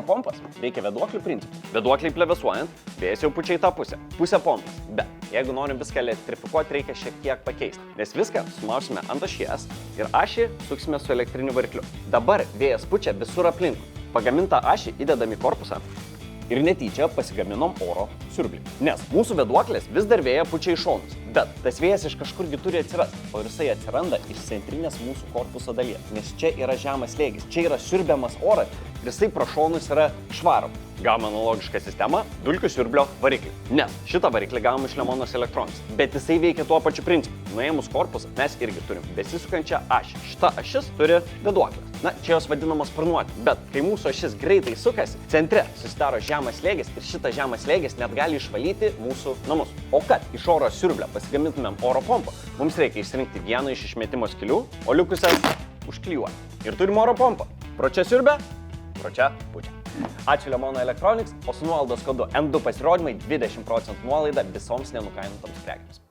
pompas veikia vėduoklių principu. Vėduokliai plevėsuojant, vėjas jau pučia į tą pusę. Pusę pompas. Bet jeigu norim viską elektrifikuoti, reikia šiek tiek pakeisti. Nes viską sumausime ant ašies ir ašį suksime su elektriniu varikliu. Dabar vėjas pučia visur aplinkui. Pagamintą ašį įdedam į korpusą ir netyčia pasigaminom oro siurblį. Nes mūsų vėduoklės vis dar vėją pučia į šonus. Bet tas vėjas iš kažkurgi turi atsirasti, o jisai atsiranda iš centrinės mūsų korpuso dalies. Nes čia yra žemas slėgis, čia yra siurbiamas oras ir jisai pro šonus yra švaromas. Gavome analogišką sistemą dulkių siurblio variklį. Nes šitą variklį gavome iš Lemonas Electronics, bet jisai veikia tuo pačiu principu. Nuėmus korpusą mes irgi turim besisukančią ašį. Šita ašis turi vėduoklės. Na, čia jos vadinamos sparnuoti, bet kai mūsų ašis greitai sukasi, centre susidaro žemas slėgis ir šitas žemas slėgis net gali išvalyti mūsų namus. O kad iš oro siurblio pasigamintumėm oro pompą, mums reikia išsirinkti vieną iš išmetimo skylių, o likusias užklijuoti. Ir turim oro pompą. Pro čia siurbia, pro čia pučia. Ačiū Lemono Electronics, o su nuolaidos kodu N2 pasirodymai 20% nuolaida visoms nenukainotoms prekėms.